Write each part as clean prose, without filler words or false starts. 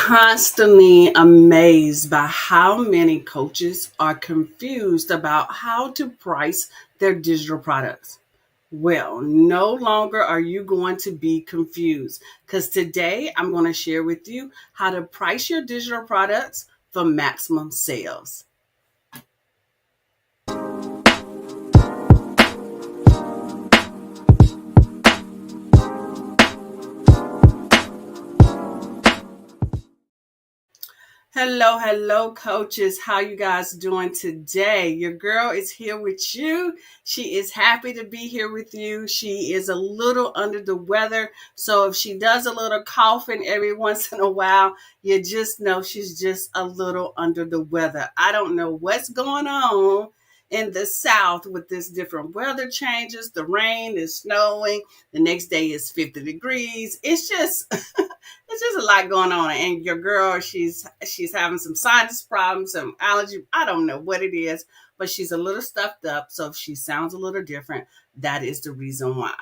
constantly amazed by how many coaches are confused about how to price their digital products. Well, no longer are you going to be confused because today I'm going to share with you how to price your digital products for maximum sales. Hello, coaches. How you guys doing today? Your girl is here with you. She is happy to be here with you. She is a little under the weather, so if she does a little coughing every once in a while, you just know she's just a little under the weather. I don't know what's going on in the South with this different weather changes. The rain is snowing. The next day is 50 degrees. It's just it's just a lot going on, and your girl, she's having some sinus problems, some allergy. I don't know what it is, but she's a little stuffed up, so if she sounds a little different, that is the reason why.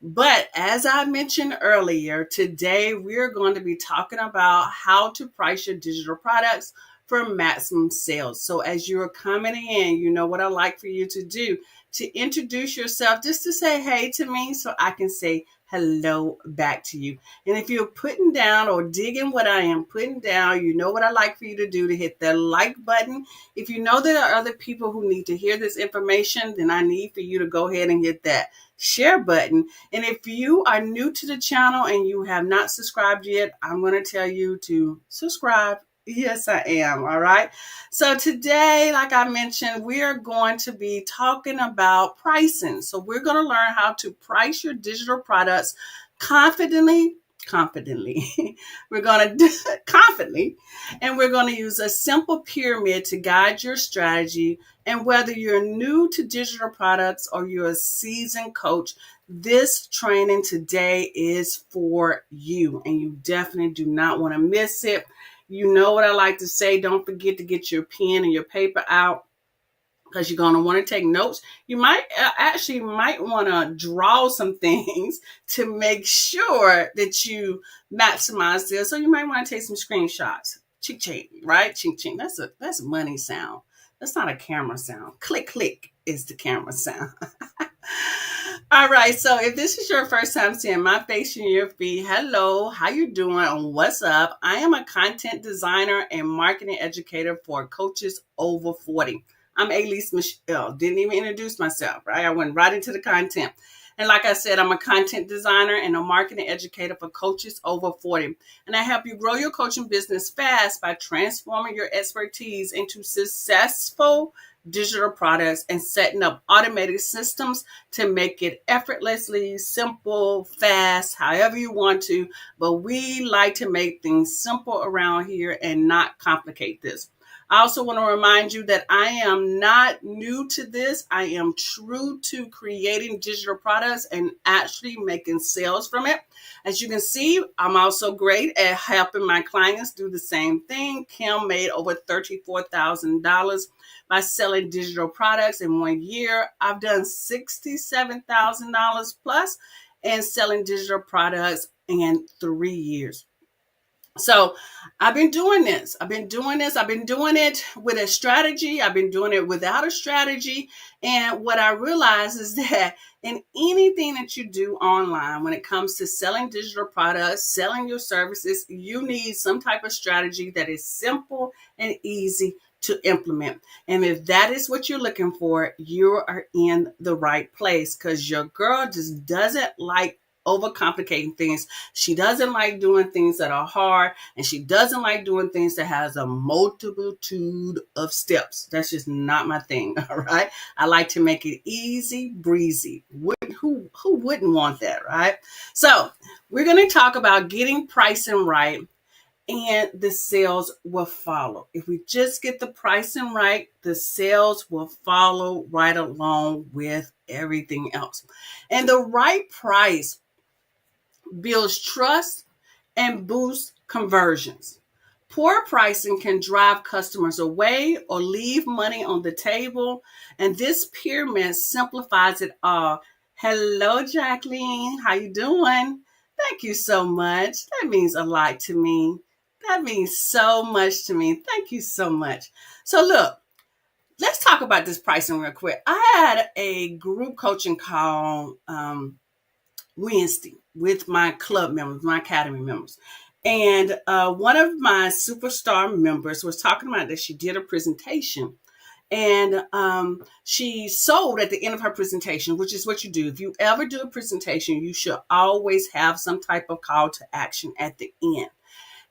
But as I mentioned earlier, today we're going to be talking about how to price your digital products for maximum sales. So as you're coming in, you know what I like for you to do, to introduce yourself, just to say hey to me so I can say hello back to you. And if you're putting down or digging what I am putting down, you know what I like for you to do, to hit the like button. If you know there are other people who need to hear this information, then I need for you to go ahead and hit that share button. And if you are new to the channel and you have not subscribed yet, I'm going to tell you to subscribe. Yes, I am. All right. So today, like I mentioned, we are going to be talking about pricing. So we're going to learn how to price your digital products confidently. We're going to do it confidently, and we're going to use a simple pyramid to guide your strategy. And whether you're new to digital products or you're a seasoned coach, this training today is for you, and you definitely do not want to miss it. You know what I like to say, don't forget to get your pen and your paper out because you're going to want to take notes. You might might want to draw some things to make sure that you maximize this. So you might want to take some screenshots. Ching ching, right? Ching ching. That's a money sound. That's not a camera sound. Click click is the camera sound. All right, so if this is your first time seeing my face in your feed, hello, how you doing and what's up? I am a content designer and marketing educator for coaches over 40. I'm Elise Michelle. Didn't even introduce myself, right? I went right into the content. And like I said, I'm a content designer and a marketing educator for coaches over 40. And I help you grow your coaching business fast by transforming your expertise into successful digital products and setting up automated systems to make it effortlessly simple, fast, however you want to. But we like to make things simple around here and not complicate this. I also want to remind you that I am not new to this. I am true to creating digital products and actually making sales from it. As you can see, I'm also great at helping my clients do the same thing. Kim made over $34,000 by selling digital products in 1 year. I've done $67,000 plus in selling digital products in 3 years. So I've been doing this. I've been doing it with a strategy. I've been doing it without a strategy. And what I realize is that in anything that you do online, when it comes to selling digital products, selling your services, you need some type of strategy that is simple and easy to implement. And if that is what you're looking for, you are in the right place, because your girl just doesn't like overcomplicating things. She doesn't like doing things that are hard, and she doesn't like doing things that has a multitude of steps. That's just not my thing. All right. I like to make it easy breezy. Who wouldn't want that, right? So we're going to talk about getting pricing right, and the sales will follow. If we just get the pricing right, the sales will follow right along with everything else. And the right price builds trust and boosts conversions. Poor pricing can drive customers away or leave money on the table, and this pyramid simplifies it all. Hello, Jacqueline. How you doing? Thank you so much. That means a lot to me. That means so much to me. Thank you so much. So look, let's talk about this pricing real quick. I had a group coaching call Wednesday with my club members, my academy members. And one of my superstar members was talking about that she did a presentation and she sold at the end of her presentation, which is what you do. If you ever do a presentation, you should always have some type of call to action at the end.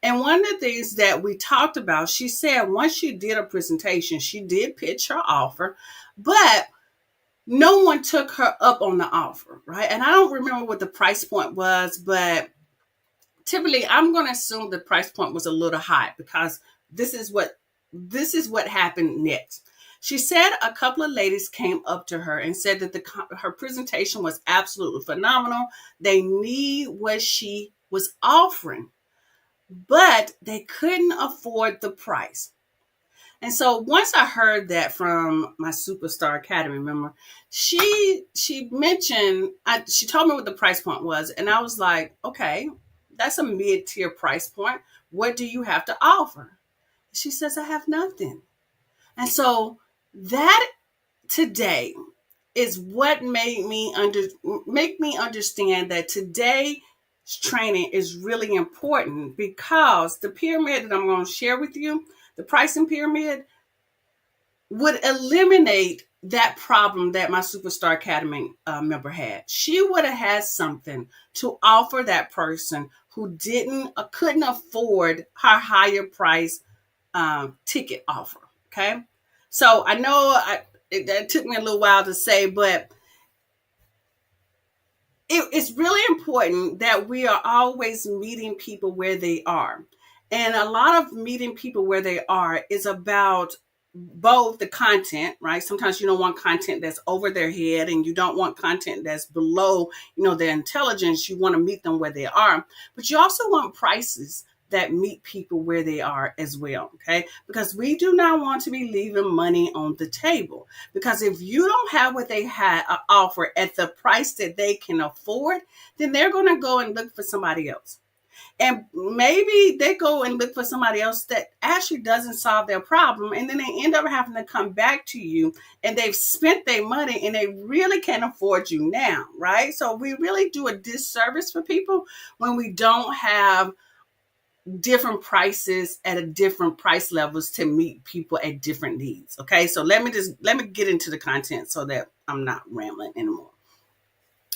And one of the things that we talked about, she said once she did a presentation, she did pitch her offer, but no one took her up on the offer, right? And I don't remember what the price point was, but typically I'm going to assume the price point was a little high because this is what happened next. She said a couple of ladies came up to her and said that her presentation was absolutely phenomenal. They need what she was offering, but they couldn't afford the price. And so once I heard that from my Superstar Academy member, she mentioned, she told me what the price point was. And I was like, okay, that's a mid-tier price point. What do you have to offer? She says, I have nothing. And so that today is what make me understand that today's training is really important, because the pyramid that I'm going to share with you, the pricing pyramid, would eliminate that problem that my Superstar Academy member had. She would have had something to offer that person who couldn't afford her higher price ticket offer. Okay, so I know that took me a little while to say, but it's really important that we are always meeting people where they are. And a lot of meeting people where they are is about both the content, right? Sometimes you don't want content that's over their head, and you don't want content that's below, their intelligence. You want to meet them where they are, but you also want prices that meet people where they are as well. Okay. Because we do not want to be leaving money on the table, because if you don't have what they had offer at the price that they can afford, then they're going to go and look for somebody else. And maybe they go and look for somebody else that actually doesn't solve their problem. And then they end up having to come back to you, and they've spent their money and they really can't afford you now. Right. So we really do a disservice for people when we don't have different prices at a different price levels to meet people at different needs. Okay. So let me get into the content so that I'm not rambling anymore.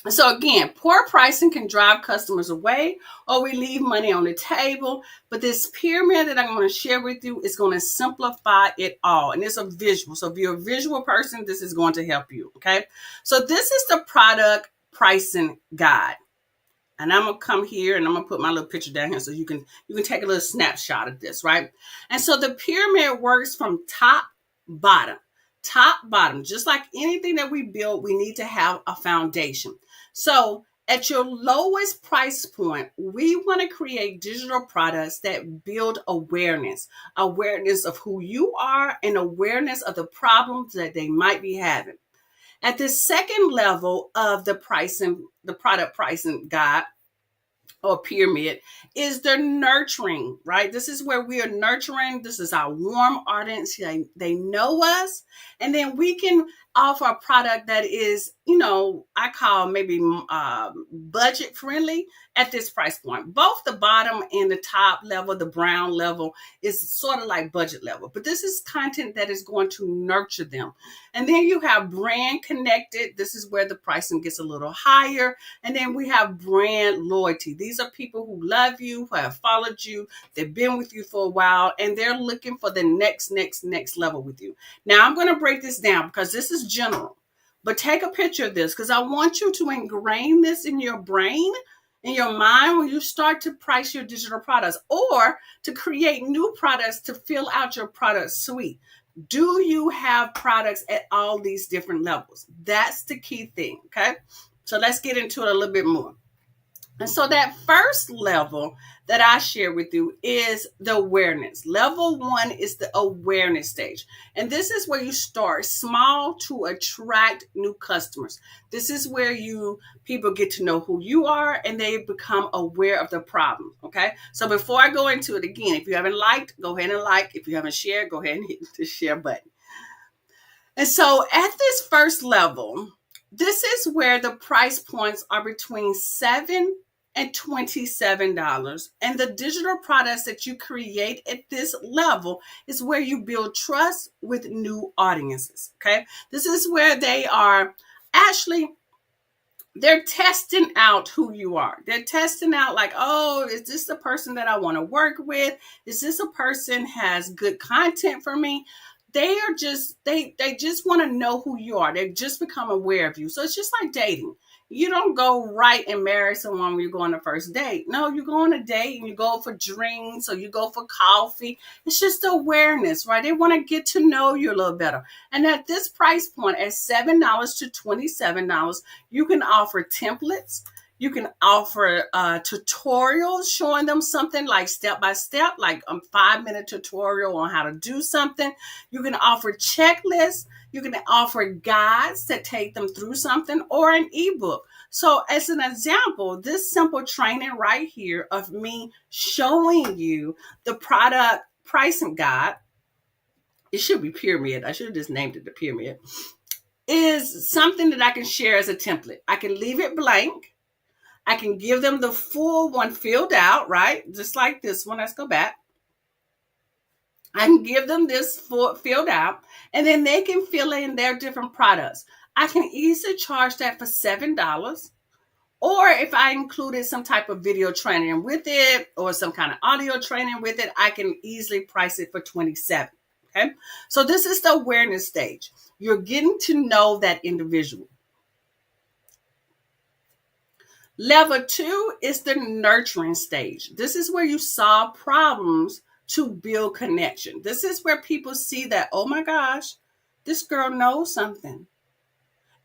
So again, poor pricing can drive customers away, or we leave money on the table. But this pyramid that I'm going to share with you is going to simplify it all. And it's a visual. So if you're a visual person, this is going to help you. Okay. So this is the product pricing guide. And I'm gonna come here and I'm gonna put my little picture down here so you can take a little snapshot of this, right? And so the pyramid works from top bottom. Just like anything that we build, we need to have a foundation. So at your lowest price point, we want to create digital products that build awareness of who you are, and awareness of the problems that they might be having. At the second level of the product pricing guide or pyramid, is the nurturing, right? This is where we are nurturing. This is our warm audience. They know us. And then we can offer a product that is, I call maybe budget friendly at this price point. Both the bottom and the top level, the brown level, is sort of like budget level. But this is content that is going to nurture them. And then you have brand connected. This is where the pricing gets a little higher. And then we have brand loyalty. These are people who love you, who have followed you, they've been with you for a while, and they're looking for the next level with you. Now, I'm going to break this down because this is general, but take a picture of this, because I want you to ingrain this in your brain, in your mind, when you start to price your digital products or to create new products to fill out your product suite. Do you have products at all these different levels? That's the key thing. Okay. So let's get into it a little bit more. And so that first level that I share with you is the awareness. Level one is the awareness stage. And this is where you start small to attract new customers. This is where people get to know who you are and they become aware of the problem. Okay. So before I go into it again, if you haven't liked, go ahead and like. If you haven't shared, go ahead and hit the share button. And so at this first level, this is where the price points are between $7 and $27. And the digital products that you create at this level is where you build trust with new audiences. Okay. This is where they are actually they're testing out who you are. They're testing out like, oh, is this the person that I want to work with? Is this a person has good content for me? They just want to know who you are. They just become aware of you. So it's just like dating. You don't go right and marry someone when you go on the first date. No, you go on a date and you go for drinks or you go for coffee. It's just awareness, right? They want to get to know you a little better. And at this price point, at $7 to $27, you can offer templates. You can offer tutorials showing them something like step by step, like a 5-minute tutorial on how to do something. You can offer checklists. You can offer guides that take them through something or an ebook. So, as an example, this simple training right here of me showing you the product pricing guide, it should be pyramid. I should have just named it the pyramid, is something that I can share as a template. I can leave it blank. I can give them the full one filled out, right? Just like this one. Let's go back. I can give them this full filled out, and then they can fill in their different products. I can easily charge that for $7. Or if I included some type of video training with it or some kind of audio training with it, I can easily price it for $27. Okay. So this is the awareness stage. You're getting to know that individual. Level two is the nurturing stage. This is where you solve problems to build connection. This is where people see that, oh my gosh, this girl knows something.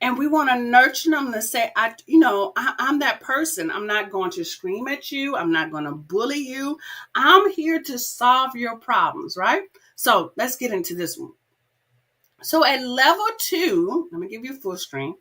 And we want to nurture them to say, I'm that person. I'm not going to scream at you. I'm not going to bully you. I'm here to solve your problems, right? So let's get into this one. So at level two, let me give you full screen.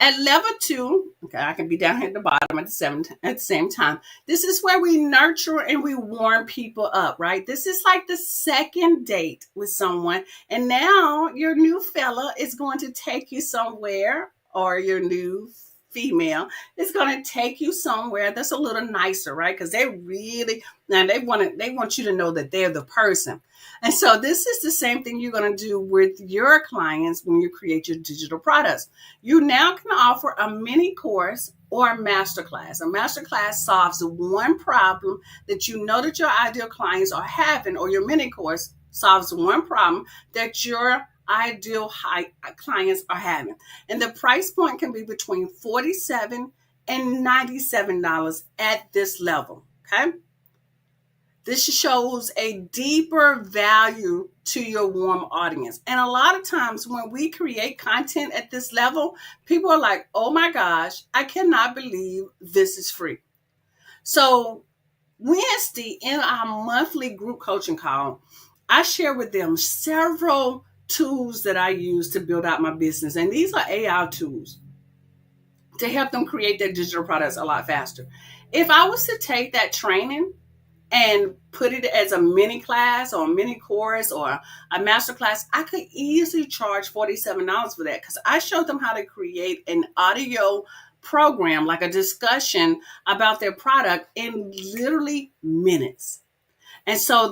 At level two, okay, I can be down here at the bottom at the same time. This is where we nurture and we warm people up, right? This is like the second date with someone. And now your new fella is going to take you somewhere, or your new female is going to take you somewhere that's a little nicer, right? Because they want you to know that they're the person. And so this is the same thing you're going to do with your clients when you create your digital products. You now can offer a mini course or a masterclass. A masterclass solves one problem that you know that your ideal clients are having, or your mini course solves one problem that your ideal clients are having. And the price point can be between $47 and $97 at this level. Okay. This shows a deeper value to your warm audience. And a lot of times when we create content at this level, people are like, oh my gosh, I cannot believe this is free. So Wednesday in our monthly group coaching call, I share with them several tools that I use to build out my business. And these are AI tools to help them create their digital products a lot faster. If I was to take that training and put it as a mini class or a mini course or a master class, I could easily charge $47 for that, because I showed them how to create an audio program, like a discussion about their product, in literally minutes. And so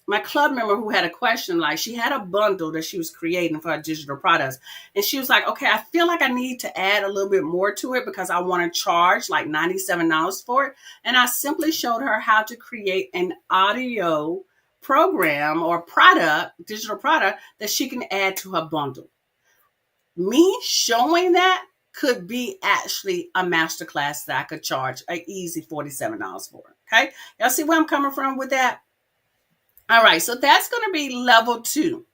my club member who had a question, like she had a bundle that she was creating for her digital products. And she was like, okay, I feel like I need to add a little bit more to it because I want to charge like $97 for it. And I simply showed her how to create an audio program or product, digital product, that she can add to her bundle. Me showing that could be actually a masterclass that I could charge an easy $47 for. Okay. Y'all see where I'm coming from with that? All right, so that's going to be level two.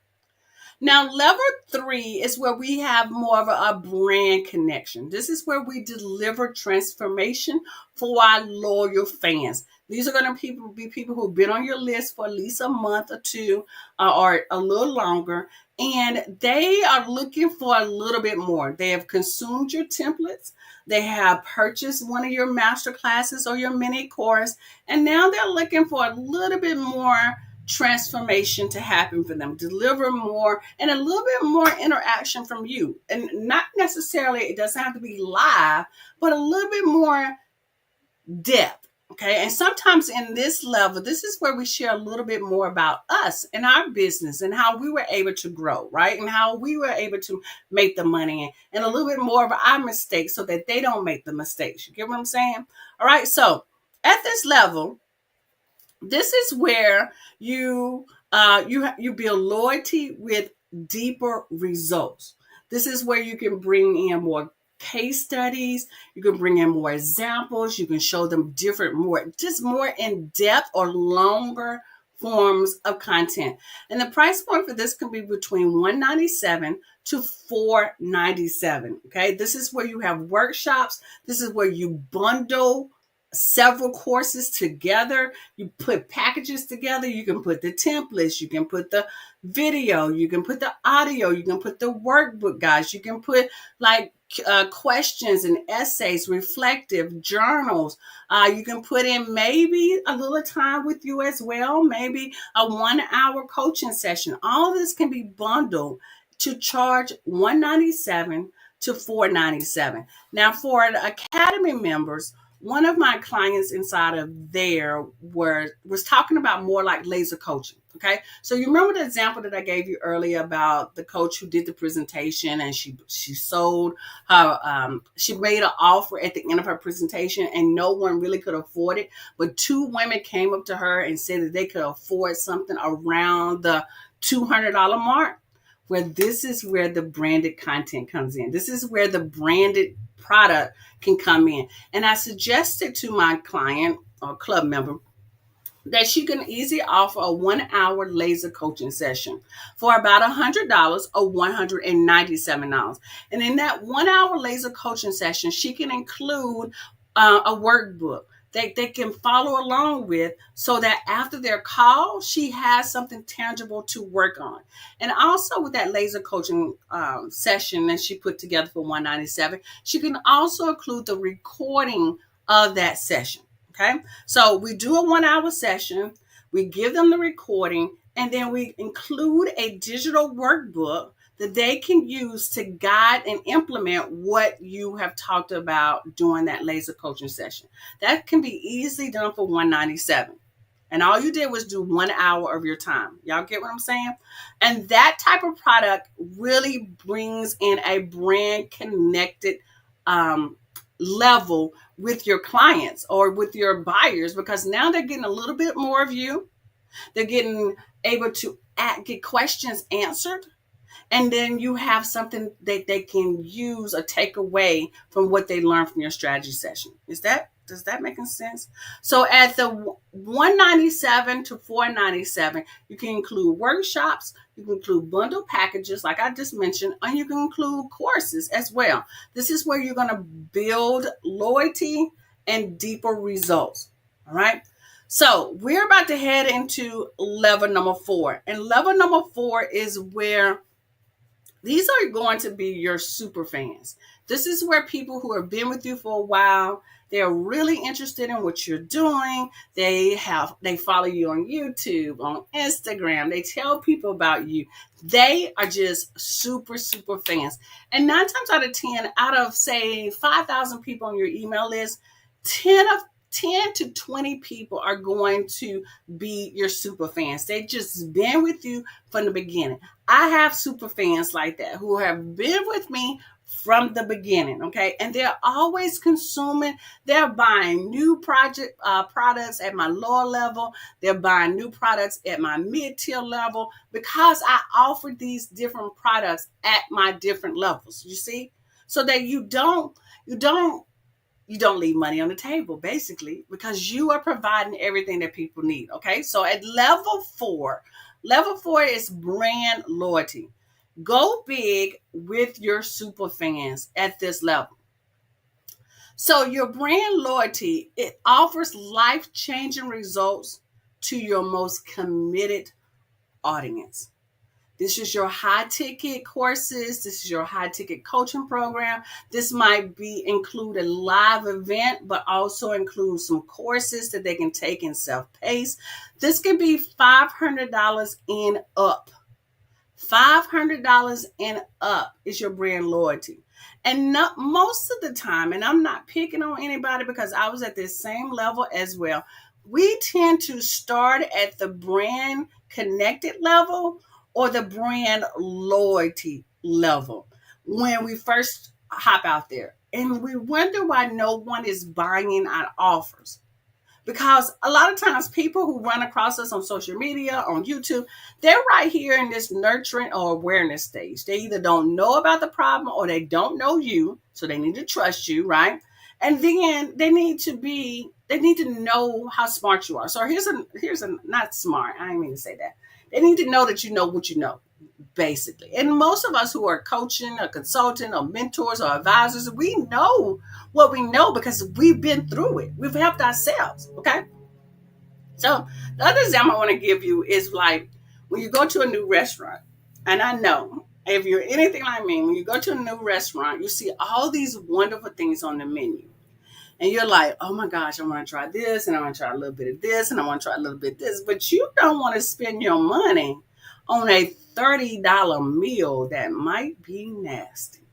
Now, level three is where we have more of a brand connection. This is where we deliver transformation for our loyal fans. These are going to be people who've been on your list for at least a month or two, or a little longer, and they are looking for a little bit more. They have consumed your templates, they have purchased one of your master classes or your mini course, and now they're looking for a little bit more transformation to happen for them, deliver more and a little bit more interaction from you. And not necessarily, it doesn't have to be live, but a little bit more depth. Okay. And sometimes in this level, this is where we share a little bit more about us and our business and how we were able to grow, right? And how we were able to make the money and a little bit more of our mistakes so that they don't make the mistakes. You get what I'm saying? All right. So at this level, this is where you build loyalty with deeper results. This is where you can bring in more case studies, you can bring in more examples, you can show them different, more in depth or longer forms of content. And the price point for this can be between 197 to 497. Okay, this is where you have workshops, this is where you bundle several courses together. You put packages together. You can put the templates, you can put the video, you can put the audio, you can put the workbook, guys. You can put like questions and essays, reflective journals. You can put in maybe a little time with you as well, maybe a 1 hour coaching session. All of this can be bundled to charge 197 to 497. Now, for the Academy members, one of my clients inside of there was talking about more like laser coaching. Okay, so you remember the example that I gave you earlier about the coach who did the presentation and she sold her she made an offer at the end of her presentation and no one really could afford it, but two women came up to her and said that they could afford something around the $200 mark. Where this is where the branded content comes in. This is where the branded product can come in. And I suggested to my client or club member that she can easily offer a 1 hour laser coaching session for about $100 or $197. And in that 1 hour laser coaching session, she can include a workbook they can follow along with so that after their call, she has something tangible to work on. And also with that laser coaching session that she put together for 197, she can also include the recording of that session. Okay. So we do a 1 hour session, we give them the recording, and then we include a digital workbook that they can use to guide and implement what you have talked about during that laser coaching session. That can be easily done for 197. And all you did was do 1 hour of your time. Y'all get what I'm saying? And that type of product really brings in a brand connected level with your clients or with your buyers, because now they're getting a little bit more of you. They're getting able to get questions answered. And then you have something that they can use or take away from what they learned from your strategy session. Does that make sense? So at the 197 to 497, you can include workshops, you can include bundle packages, like I just mentioned, and you can include courses as well. This is where you're going to build loyalty and deeper results. All right. So we're about to head into level number 4. And level number 4 is where these are going to be your super fans. This is where people who have been with you for a while, they're really interested in what you're doing. They follow you on YouTube, on Instagram. They tell people about you. They are just super, super fans. And 9 times out of 10, out of say 5,000 people on your email list, 10 to 20 people are going to be your super fans. They just been with you from the beginning. I have super fans like that who have been with me from the beginning, okay? And they're always consuming. They're buying new products at my lower level. They're buying new products at my mid-tier level because I offer these different products at my different levels, you see? So that you don't leave money on the table, basically, because you are providing everything that people need. Okay. So at level 4 is brand loyalty. Go big with your super fans at this level. So your brand loyalty, it offers life-changing results to your most committed audience. This is your high ticket courses. This is your high ticket coaching program. This might be include a live event, but also include some courses that they can take in self-paced. This can be $500 and up. $500 and up is your brand loyalty. And not, most of the time, and I'm not picking on anybody because I was at this same level as well, we tend to start at the brand connected level or the brand loyalty level when we first hop out there. And we wonder why no one is buying our offers, because a lot of times people who run across us on social media, on YouTube, they're right here in this nurturing or awareness stage. They either don't know about the problem or they don't know you, so they need to trust you, right? And then they need to know how smart you are. So here's a not smart, I didn't mean to say that. They need to know that you know what you know, basically. And most of us who are coaching or consulting or mentors or advisors, we know what we know because we've been through it. We've helped ourselves. Okay. So the other example I want to give you is like when you go to a new restaurant, and I know if you're anything like me, when you go to a new restaurant, you see all these wonderful things on the menu. And you're like, oh my gosh, I want to try this, and I want to try a little bit of this, and I want to try a little bit of this. But you don't want to spend your money on a $30 meal that might be nasty.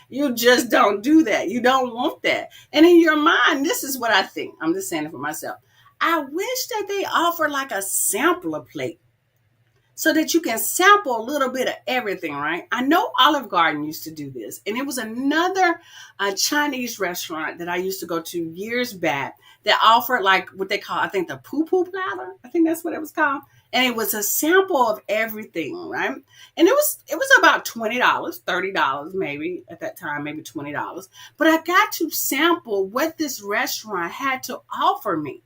You just don't do that. You don't want that. And in your mind, this is what I think. I'm just saying it for myself. I wish that they offer like a sampler plate so that you can sample a little bit of everything, right? I know Olive Garden used to do this, and it was another Chinese restaurant that I used to go to years back that offered like what they call, I think, the poo poo platter. I think that's what it was called, and it was a sample of everything, right? And it was about $20, $30 maybe at that time, maybe $20. But I got to sample what this restaurant had to offer me.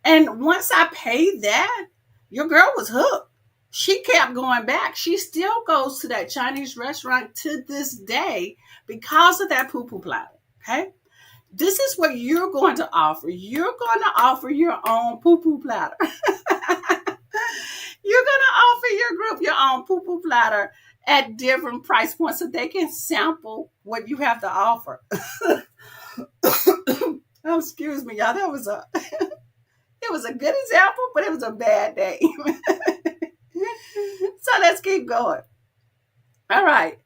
And once I paid that, your girl was hooked. She kept going back. She still goes to that Chinese restaurant to this day because of that poo poo platter. Okay. This is what you're going to offer. You're going to offer your own poo poo platter. You're going to offer your group your own poo poo platter at different price points so they can sample what you have to offer. Oh, excuse me, y'all. That was a it was a good example, but it was a bad day. So let's keep going. All right.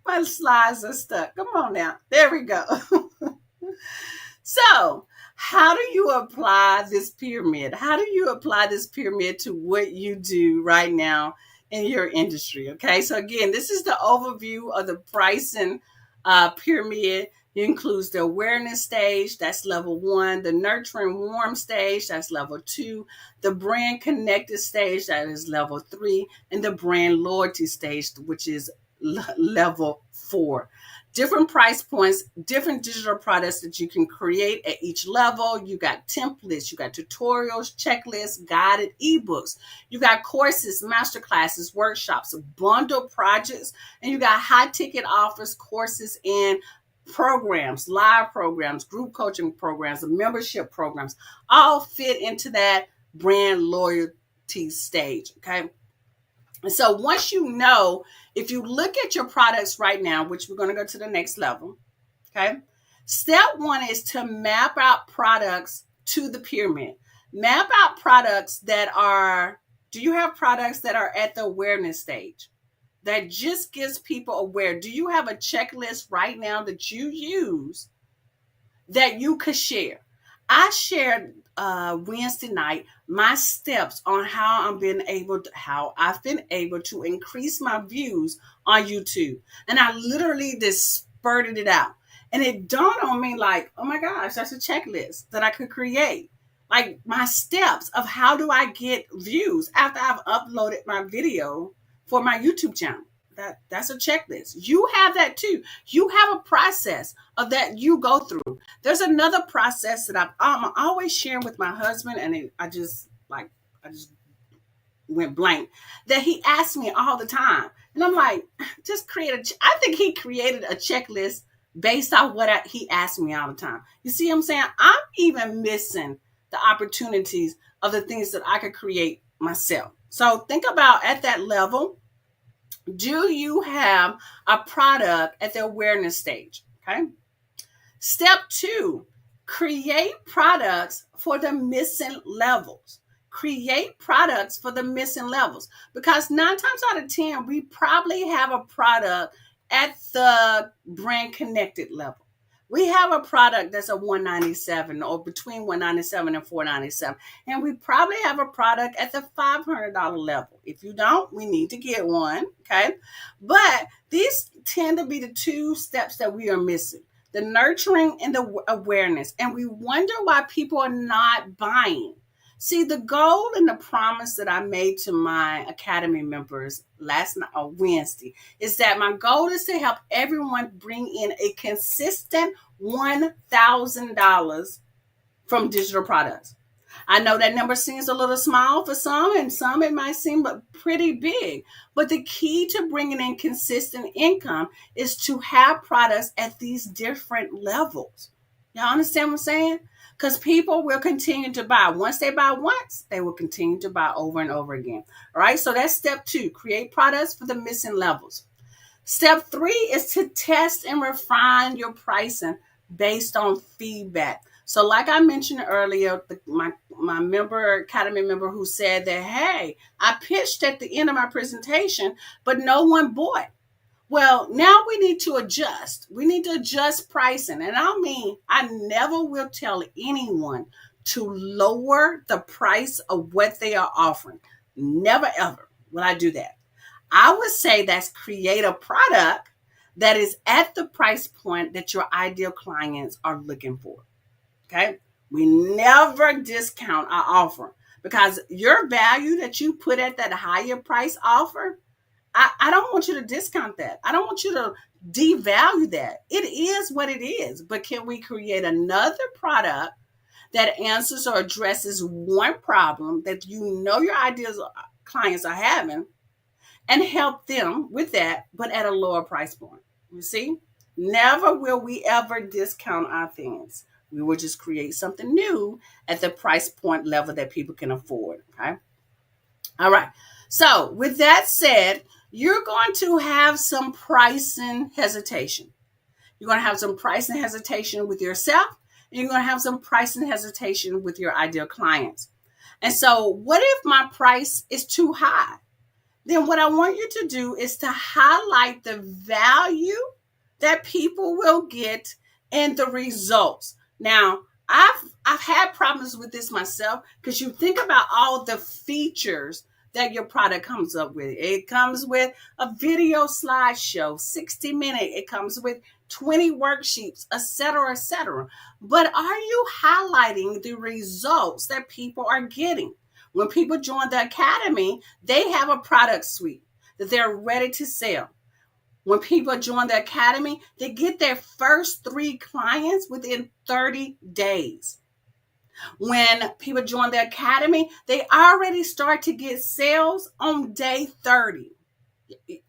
My slides are stuck. Come on now. There we go. So, how do you apply this pyramid? How do you apply this pyramid to what you do right now in your industry? Okay. So, again, this is the overview of the pricing pyramid. It includes the awareness stage, that's level one, the nurturing warm stage, that's level two, the brand connected stage, that is level three, and the brand loyalty stage, which is level four. Different price points, different digital products that you can create at each level. You got templates, you got tutorials, checklists, guided ebooks. You got courses, masterclasses, workshops, bundle projects, and you got high ticket offers, courses, and programs, live programs, group coaching programs, membership programs, all fit into that brand loyalty stage. Okay. And so once you know, if you look at your products right now, which we're going to go to the next level, okay, step one is to map out products to the pyramid. Map out products that are, do you have products that are at the awareness stage? That just gets people aware. Do you have a checklist right now that you use that you could share? I shared Wednesday night my steps on how I've been able to increase my views on YouTube, and I literally just spurted it out, and it dawned on me like, oh my gosh, that's a checklist that I could create, like my steps of how do I get views after I've uploaded my video for my YouTube channel. That's a checklist. You have that too. You have a process of that you go through. There's another process that I'm always sharing with my husband, and I just went blank, that he asks me all the time. And I'm like, just I think he created a checklist based on what he asked me all the time. You see what I'm saying? I'm even missing the opportunities of the things that I could create myself. So think about at that level, do you have a product at the awareness stage? Okay. Step two, create products for the missing levels. Create products for the missing levels, because 9 times out of 10, we probably have a product at the brand connected level. We have a product that's a 197 or between 197 and 497. And we probably have a product at the $500 level. If you don't, we need to get one. Okay. But these tend to be the two steps that we are missing, the nurturing and the awareness. And we wonder why people are not buying. See, the goal and the promise that I made to my Academy members last night or Wednesday is that my goal is to help everyone bring in a consistent $1,000 from digital products. I know that number seems a little small for some, and some it might seem pretty big. But the key to bringing in consistent income is to have products at these different levels. Y'all understand what I'm saying? Because people will continue to buy. Once they buy once, they will continue to buy over and over again. All right, so that's step two, create products for the missing levels. Step three is to test and refine your pricing based on feedback. So like I mentioned earlier, my Academy member who said that, hey, I pitched at the end of my presentation, but no one bought. Well, now we need to adjust. We need to adjust pricing. And I never will tell anyone to lower the price of what they are offering. Never, ever will I do that. I would say that's create a product that is at the price point that your ideal clients are looking for. Okay. We never discount our offer, because your value that you put at that higher price offer, I don't want you to discount that. I don't want you to devalue that. It is what it is. But can we create another product that answers or addresses one problem that you know your ideal clients are having, and help them with that, but at a lower price point? You see, never will we ever discount our things. We will just create something new at the price point level that people can afford. Okay. All right. So with that said, you're going to have some pricing hesitation. You're going to have some pricing hesitation with yourself, and you're going to have some pricing hesitation with your ideal clients. And so what if my price is too high? Then what I want you to do is to highlight the value that people will get and the results. Now, I've had problems with this myself, because you think about all the features that your product comes up with. It comes with a video slideshow, 60-minute. It comes with 20 worksheets, etc., etc. But are you highlighting the results that people are getting? When people join the Academy, they have a product suite that they're ready to sell. When people join the Academy, they get their first 3 clients within 30 days. When people join the Academy, they already start to get sales on day 30.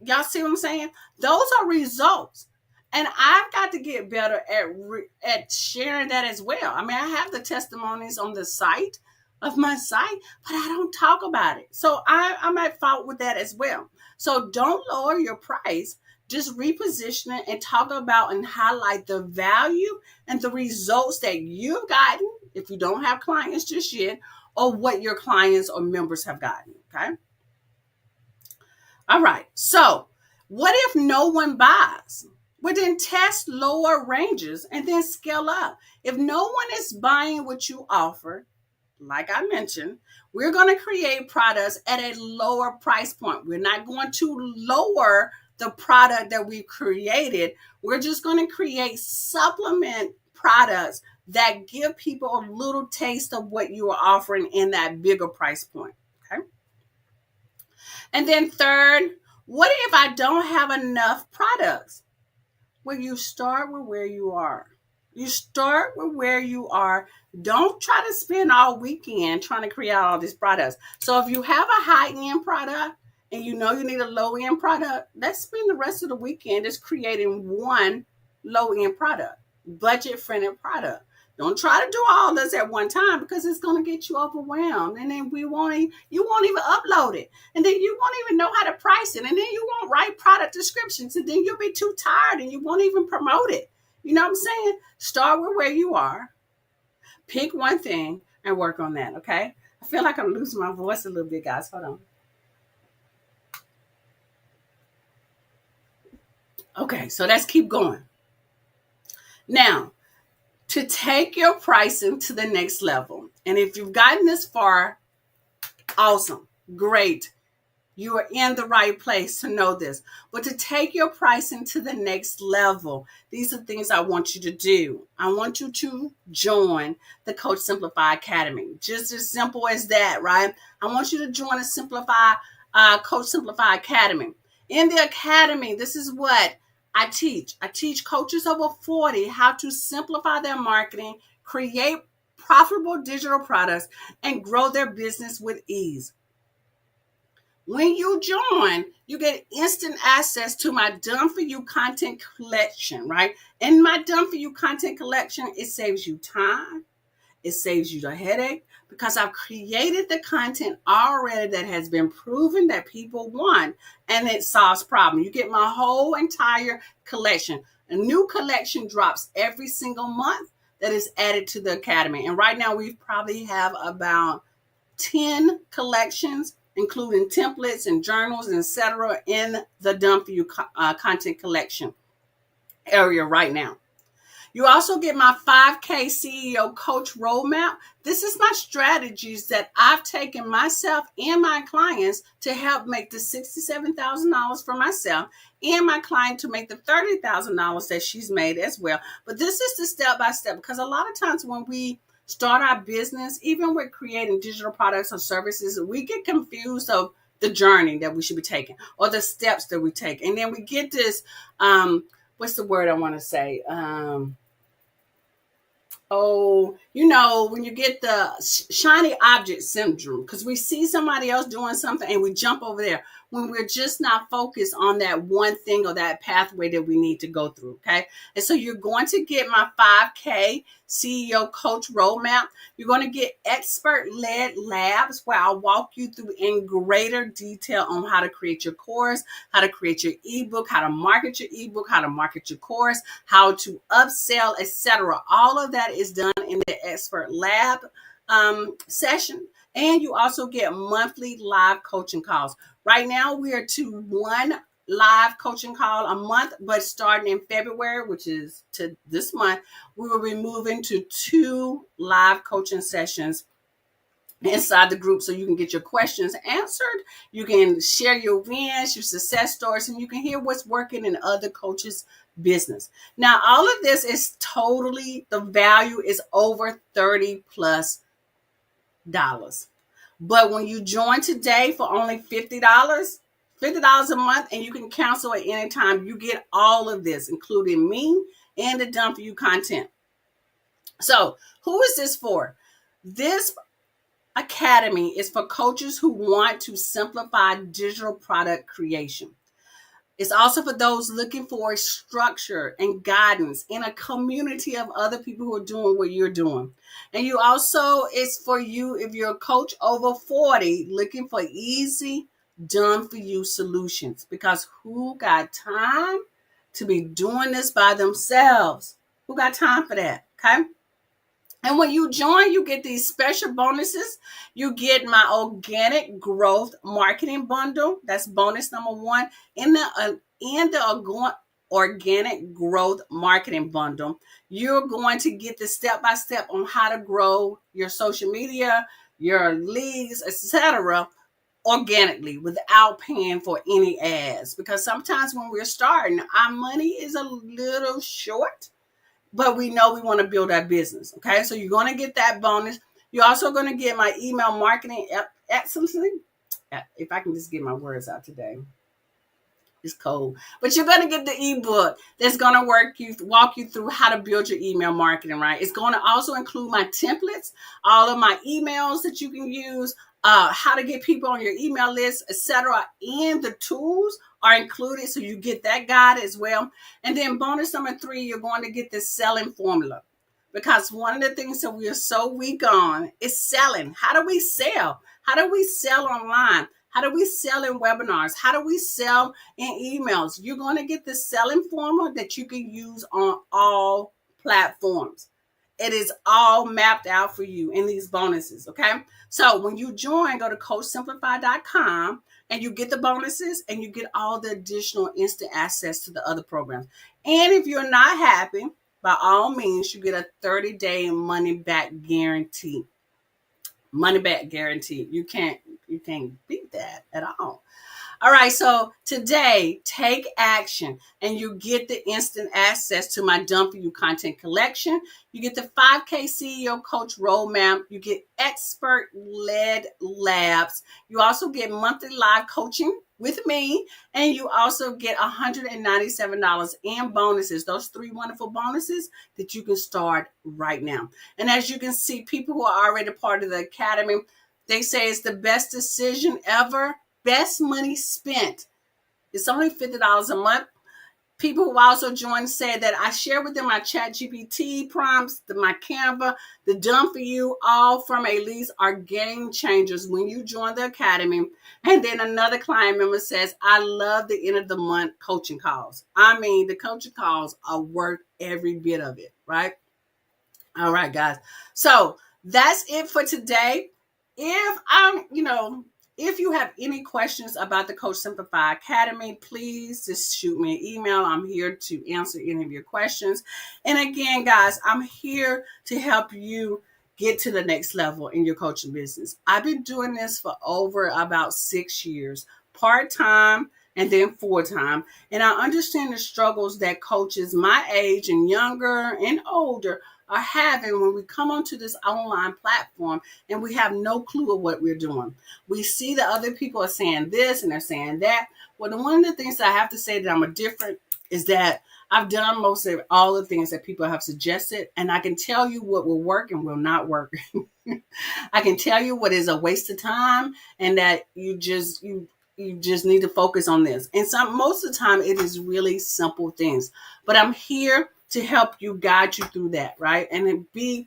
Y'all see what I'm saying? Those are results. And I've got to get better at sharing that as well. I mean, I have the testimonies on the site of my site, but I don't talk about it. So I'm at fault with that as well. So don't lower your price. Just reposition it and talk about and highlight the value and the results that you've gotten if you don't have clients just yet, or what your clients or members have gotten. Okay. All right. So what if no one buys? Well, then test lower ranges and then scale up. If no one is buying what you offer, like I mentioned, we're going to create products at a lower price point. We're not going to lower the product that we've created. We're just going to create supplement products that give people a little taste of what you are offering in that bigger price point. Okay. And then third, what if I don't have enough products? Well, you start with where you are. You start with where you are. Don't try to spend all weekend trying to create all these products. So if you have a high end product and you know you need a low end product, let's spend the rest of the weekend just creating one low end product, budget friendly product. Don't try to do all this at one time because it's going to get you overwhelmed, and then you won't even upload it, and then you won't even know how to price it, and then you won't write product descriptions, and then you'll be too tired and you won't even promote it. You know what I'm saying? Start with where you are, pick one thing, and work on that. Okay. I feel like I'm losing my voice a little bit, guys. Hold on. Okay, so let's keep going. Now, to take your pricing to the next level, and if you've gotten this far, awesome, great. You are in the right place to know this. But to take your pricing to the next level, these are things I want you to do. I want you to join the Coach Simplify Academy. Just as simple as that, right? I want you to join the Coach Simplify Academy. In the academy, this is what I teach. I teach coaches over 40 how to simplify their marketing, create profitable digital products, and grow their business with ease. When you join, you get instant access to my done for you content collection, right? In my done for you content collection, it saves you time, it saves you the headache because I've created the content already that has been proven that people want, and it solves problems. You get my whole entire collection. A new collection drops every single month that is added to the academy. And right now we probably have about 10 collections, including templates and journals, etc., in the Done For You content collection area right now. You also get my 5K CEO coach roadmap. This is my strategies that I've taken myself and my clients to help make the $67,000 for myself and my client to make the $30,000 that she's made as well. But this is the step by step, because a lot of times when we start our business, even with creating digital products or services, we get confused of the journey that we should be taking or the steps that we take. And then we get this, what's the word I want to say? When you get the shiny object syndrome, because we see somebody else doing something and we jump over there when we're just not focused on that one thing or that pathway that we need to go through. Okay. And so you're going to get my 5K CEO coach roadmap. You're going to get expert led labs where I'll walk you through in greater detail on how to create your course, how to create your ebook, how to market your ebook, how to market your course, how to upsell, etc. All of that is done in the expert lab session. And you also get monthly live coaching calls. Right now, we are to one live coaching call a month, but starting in February, which is to this month, we will be moving to 2 live coaching sessions inside the group so you can get your questions answered. You can share your wins, your success stories, and you can hear what's working in other coaches' business. Now, all of this is totally, the value is over $30 plus. But when you join today for only $50 a month, and you can cancel at any time, you get all of this, including me and the Done For You content. So who is this for? This academy is for coaches who want to simplify digital product creation. It's also for those looking for a structure and guidance in a community of other people who are doing what you're doing. And you also, it's for you if you're a coach over 40 looking for easy, done for you solutions. Because who got time to be doing this by themselves? Who got time for that? Okay. And when you join, you get these special bonuses. You get my organic growth marketing bundle. That's bonus number 1. In the organic growth marketing bundle, you're going to get the step-by-step on how to grow your social media, your leads, etc., organically without paying for any ads. Because sometimes when we're starting, our money is a little short, but we know we want to build our business. Okay. So you're going to get that bonus. You're also going to get my email marketing excellence. If I can just get my words out today. It's cold. But you're going to get the ebook that's going to walk you through how to build your email marketing, right? It's going to also include my templates, all of my emails that you can use, how to get people on your email list, etc. And the tools are included, so you get that guide as well. And then bonus number 3, you're going to get this selling formula. Because one of the things that we are so weak on is selling. How do we sell? How do we sell online? How do we sell in webinars? How do we sell in emails? You're going to get the selling formula that you can use on all platforms. It is all mapped out for you in these bonuses, okay? So when you join, go to coachsimplify.com and you get the bonuses and you get all the additional instant access to the other programs. And if you're not happy, by all means, you get a 30-day money back guarantee. Money back guarantee. You can't beat that at all. All right, so today, take action and you get the instant access to my Done For You content collection. You get the 5K CEO Coach Roadmap. You get expert-led labs. You also get monthly live coaching with me, and you also get $197 in bonuses. Those 3 wonderful bonuses that you can start right now. And as you can see, people who are already part of the academy, they say it's the best decision ever. Best money spent. It's only $50 a month. People who also joined said that I share with them my chat GPT prompts, my Canva, the Done For You, all from Elise are game changers when you join the academy. And then another client member says, I love the end of the month coaching calls. I mean, the coaching calls are worth every bit of it, right? All right, guys. So that's it for today. If you have any questions about the Coach Simplify Academy, please just shoot me an email. I'm here to answer any of your questions. And again, guys, I'm here to help you get to the next level in your coaching business. I've been doing this for over about 6 years, part-time and then full-time. And I understand the struggles that coaches my age and younger and older are having when we come onto this online platform and we have no clue of what we're doing. We see that other people are saying this and they're saying that. Well, one of the things that I have to say that I'm a different is that I've done most of all the things that people have suggested, and I can tell you what will work and will not work. I can tell you what is a waste of time and that you just need to focus on this. And most of the time it is really simple things, but I'm here to help you, guide you through that, right? And be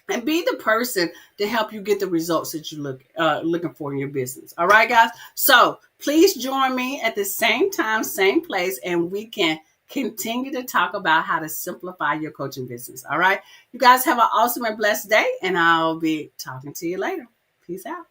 the person to help you get the results that you looking for in your business. All right, guys. So please join me at the same time, same place, and we can continue to talk about how to simplify your coaching business. All right. You guys have an awesome and blessed day, and I'll be talking to you later. Peace out.